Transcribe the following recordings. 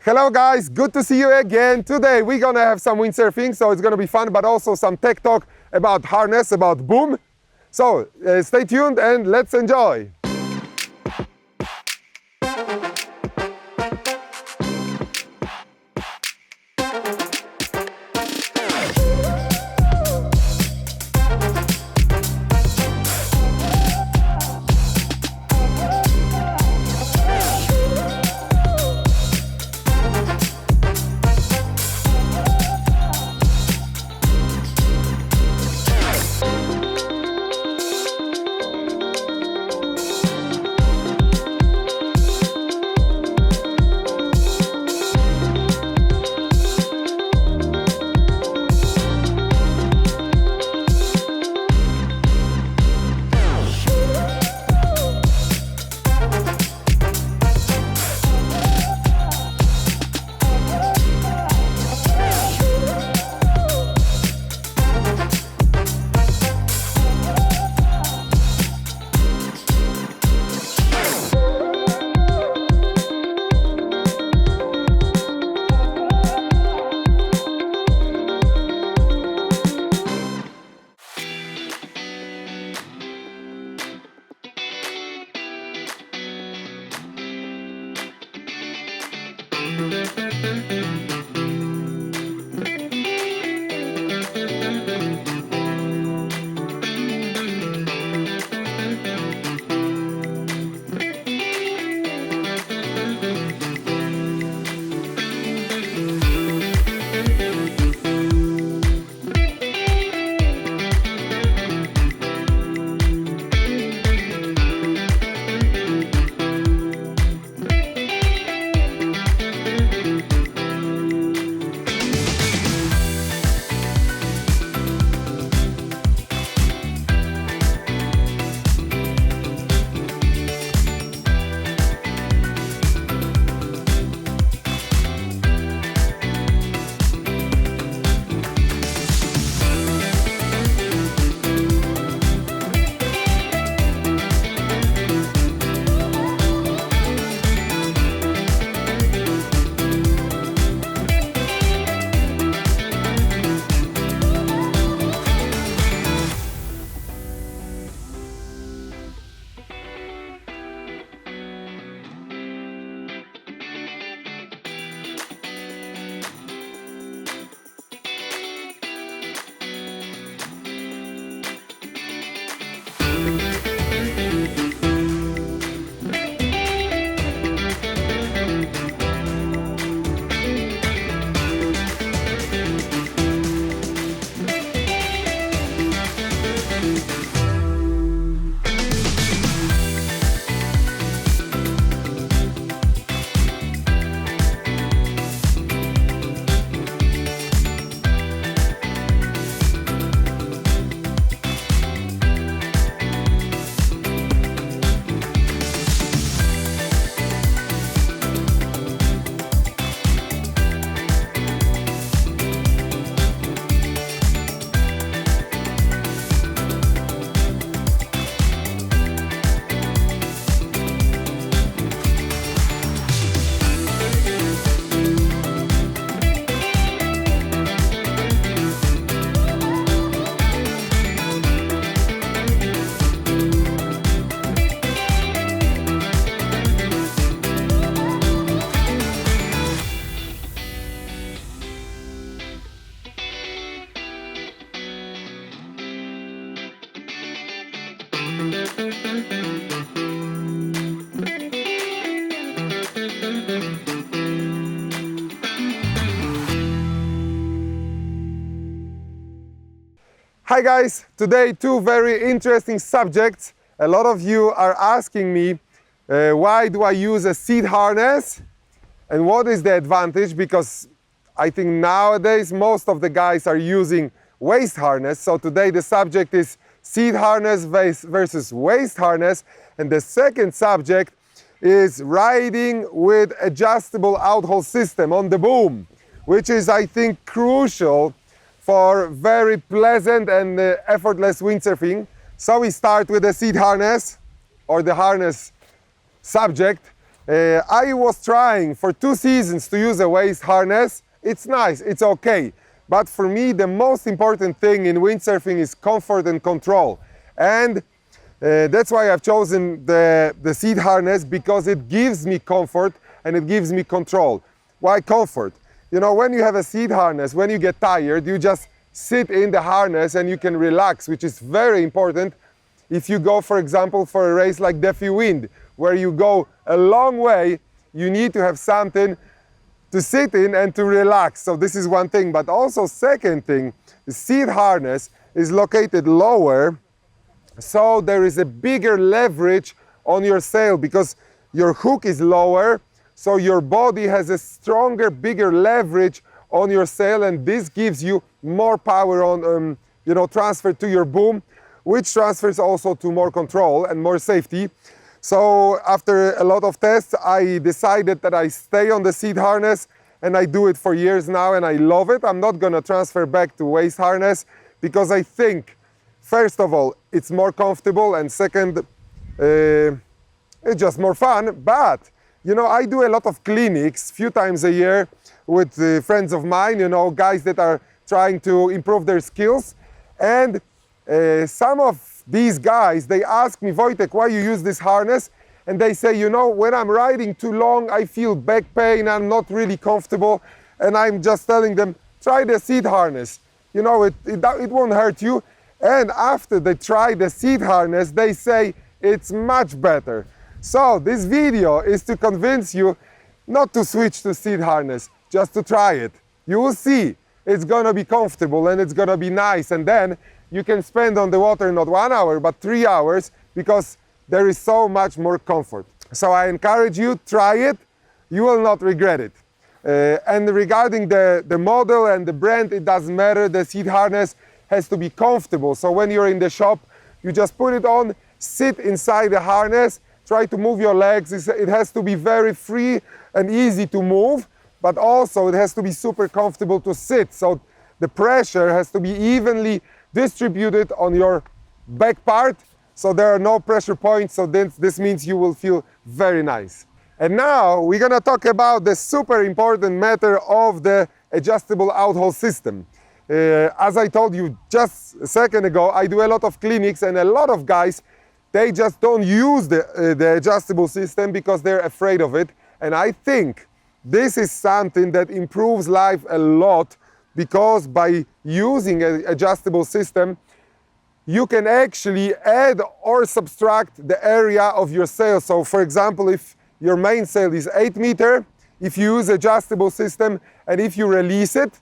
Hello guys, good to see you again. Today we're gonna have some windsurfing, so it's gonna be fun, but also some tech talk about harness, about boom. So stay tuned and let's enjoy. Hi guys, today two very interesting subjects. A lot of you are asking me why do I use a seat harness and what is the advantage, because I think nowadays most of the guys are using waist harness. So today the subject is seat harness versus waist harness, and the second subject is riding with adjustable Outhaul system on the boom, which is I think crucial for very pleasant and effortless windsurfing. So we start with the seat harness or the harness subject. I was trying for 2 seasons to use a waist harness. It's nice, it's okay. But for me, the most important thing in windsurfing is comfort and control. And that's why I've chosen the seat harness, because it gives me comfort and it gives me control. Why comfort? You know, when you have a seat harness, when you get tired, you just sit in the harness and you can relax, which is very important if you go, for example, for a race like Deafy Wind, where you go a long way. You need to have something to sit in and to relax. So this is one thing. But also, second thing, the seat harness is located lower, so there is a bigger leverage on your sail because your hook is lower, so your body has a stronger, bigger leverage on your sail, and this gives you more power on, transfer to your boom, which transfers also to more control and more safety. So after a lot of tests, I decided that I stay on the seat harness, and I do it for years now, and I love it. I'm not gonna transfer back to waist harness because I think, first of all, it's more comfortable, and second, it's just more fun. But, you know, I do a lot of clinics, few times a year, with friends of mine, you know, guys that are trying to improve their skills. And some of these guys, they ask me, Wojtek, why you use this harness? And they say, you know, when I'm riding too long, I feel back pain, I'm not really comfortable. And I'm just telling them, try the seat harness. You know, it won't hurt you. And after they try the seat harness, they say it's much better. So this video is to convince you not to switch to seat harness, just to try it. You will see it's gonna be comfortable and it's gonna be nice, and then you can spend on the water not 1 hour but 3 hours because there is so much more comfort. So I encourage you, try it, you will not regret it. And regarding the model and the brand, it doesn't matter, the seat harness has to be comfortable. So when you're in the shop, you just put it on, sit inside the harness, try to move your legs. It has to be very free and easy to move, but also it has to be super comfortable to sit. So the pressure has to be evenly distributed on your back part, so there are no pressure points, so this means you will feel very nice. And now we're gonna talk about the super important matter of the adjustable Outhaul system. As I told you just a second ago, I do a lot of clinics, and a lot of guys, they just don't use the adjustable system because they're afraid of it. And I think this is something that improves life a lot, because by using an adjustable system, you can actually add or subtract the area of your sail. So for example, if your main sail is 8 meters, if you use adjustable system and if you release it,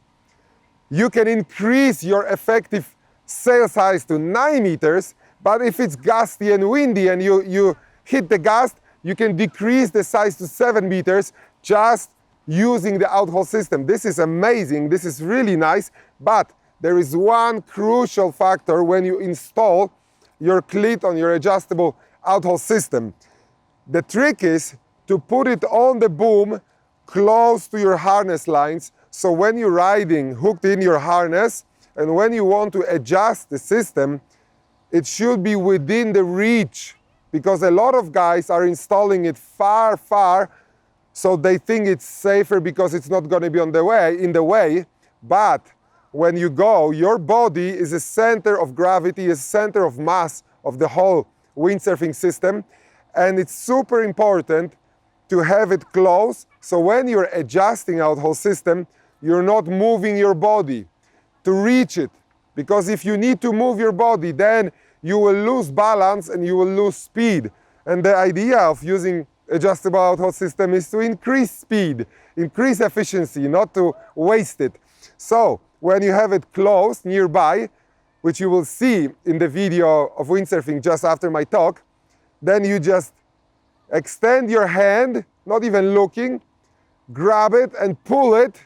you can increase your effective sail size to 9 meters. But if it's gusty and windy and you hit the gust, you can decrease the size to 7 meters just using the Outhaul system. This is amazing, this is really nice, but there is one crucial factor when you install your cleat on your adjustable Outhaul system. The trick is to put it on the boom close to your harness lines, so when you're riding hooked in your harness, and when you want to adjust the system, it should be within the reach, because a lot of guys are installing it far, so they think it's safer because it's not going to be in the way. But when you go, your body is a center of gravity, a center of mass of the whole windsurfing system, and it's super important to have it close. So when you're adjusting Outhaul system, you're not moving your body to reach it, because if you need to move your body, then you will lose balance and you will lose speed. And the idea of using adjustable Outhaul system is to increase speed, increase efficiency, not to waste it. So when you have it close nearby, which you will see in the video of windsurfing just after my talk, then you just extend your hand, not even looking, grab it and pull it,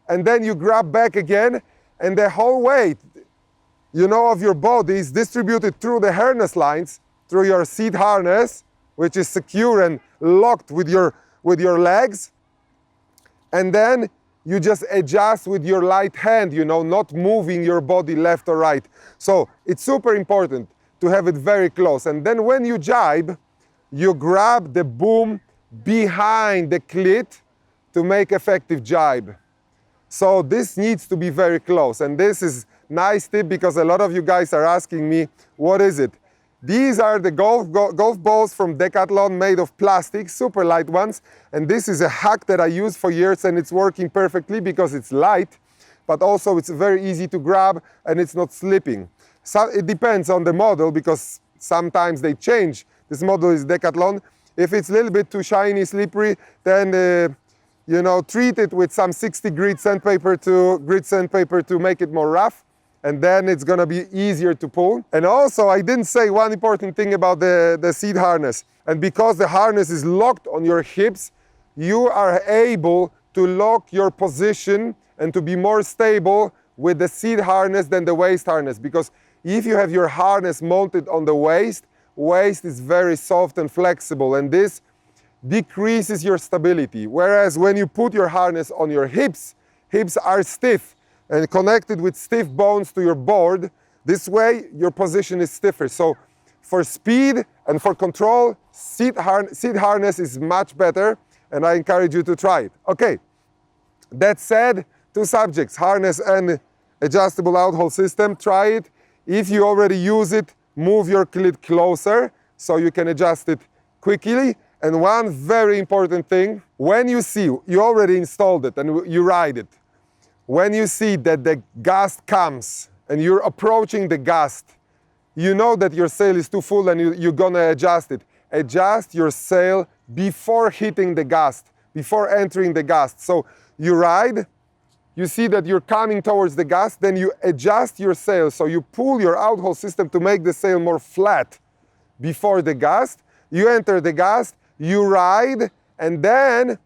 and then you grab back again, and the whole weight, you know, of your body is distributed through the harness lines, through your seat harness, which is secure and locked with your legs. And then you just adjust with your light hand, you know, not moving your body left or right. So it's super important to have it very close. And then when you jibe, you grab the boom behind the clit to make effective jibe. So this needs to be very close, and this is nice tip because a lot of you guys are asking me, what is it? These are the golf balls from Decathlon made of plastic, super light ones, and this is a hack that I used for years and it's working perfectly because it's light, but also it's very easy to grab and it's not slipping. So it depends on the model because sometimes they change. This model is Decathlon. If it's a little bit too shiny, slippery, then you know, treat it with some 60 grit sandpaper to make it more rough, and then it's gonna be easier to pull. And also, I didn't say one important thing about the seat harness. And because the harness is locked on your hips, you are able to lock your position and to be more stable with the seat harness than the waist harness. Because if you have your harness mounted on the waist is very soft and flexible, and this decreases your stability. Whereas when you put your harness on your hips are stiff and connected with stiff bones to your board. This way your position is stiffer. So for speed and for control, seat harness is much better, and I encourage you to try it. Okay, that said, two subjects, harness and adjustable Outhaul system. Try it. If you already use it, move your clit closer so you can adjust it quickly. And one very important thing, when you see, you already installed it and you ride it, when you see that the gust comes and you're approaching the gust, you know that your sail is too full and you're gonna adjust it. Adjust your sail before hitting the gust, before entering the gust. So you ride, you see that you're coming towards the gust, then you adjust your sail. So you pull your Outhaul system to make the sail more flat before the gust. You enter the gust, you ride, and then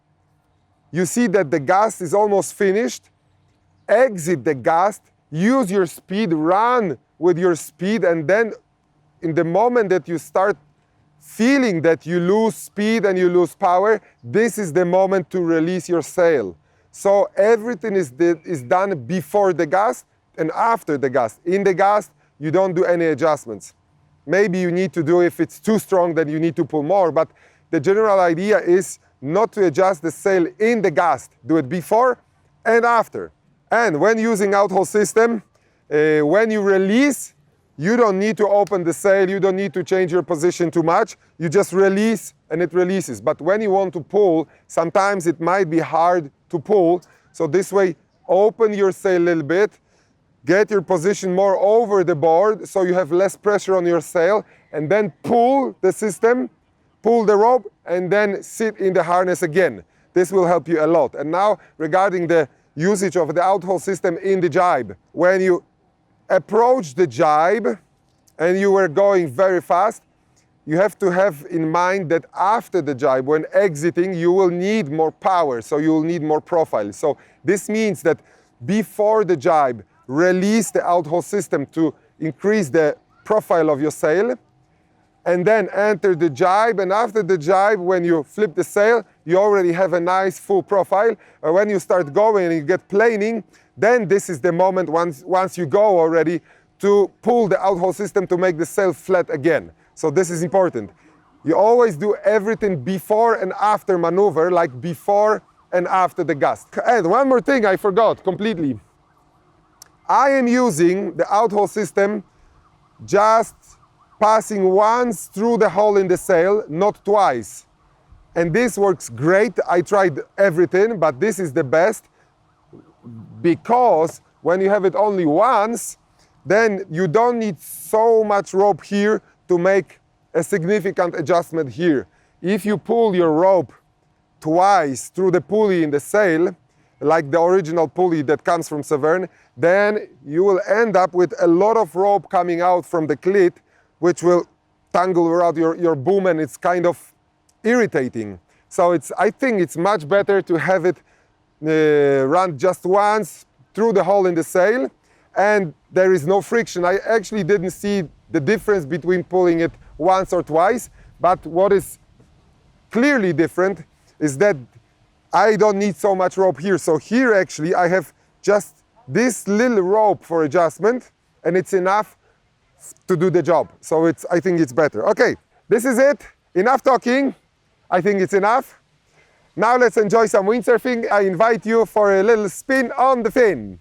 you see that the gust is almost finished. Exit the gust, use your speed, run with your speed, and then in the moment that you start feeling that you lose speed and you lose power, this is the moment to release your sail. So everything is done before the gust and after the gust. In the gust, you don't do any adjustments. Maybe you need to do, if it's too strong, then you need to pull more, but the general idea is not to adjust the sail in the gust. Do it before and after. And when using Outhaul system, when you release, you don't need to open the sail, you don't need to change your position too much. You just release and it releases. But when you want to pull, sometimes it might be hard to pull. So this way, open your sail a little bit, get your position more over the board so you have less pressure on your sail, and then pull the system, pull the rope, and then sit in the harness again. This will help you a lot. And now, regarding the usage of the Outhaul system in the jibe. When you approach the jibe and you were going very fast, you have to have in mind that after the jibe, when exiting, you will need more power, so you will need more profile. So this means that before the jibe, release the Outhaul system to increase the profile of your sail, and then enter the jibe, and after the jibe, when you flip the sail, you already have a nice full profile. When you start going and you get planing, then this is the moment, once you go already, to pull the Outhaul system to make the sail flat again. So this is important. You always do everything before and after maneuver, like before and after the gust. And one more thing I forgot completely. I am using the Outhaul system just passing once through the hole in the sail, not twice. And this works great. I tried everything, but this is the best, because when you have it only once, then you don't need so much rope here to make a significant adjustment here. If you pull your rope twice through the pulley in the sail, like the original pulley that comes from Severne, then you will end up with a lot of rope coming out from the clit, which will tangle around your boom, and it's kind of irritating. So I think it's much better to have it run just once through the hole in the sail, and there is no friction. I actually didn't see the difference between pulling it once or twice, but what is clearly different is that I don't need so much rope here. So here actually I have just this little rope for adjustment, and it's enough to do the job. So I think it's better. Okay, this is it. Enough talking. I think it's enough. Now let's enjoy some windsurfing. I invite you for a little spin on the fin.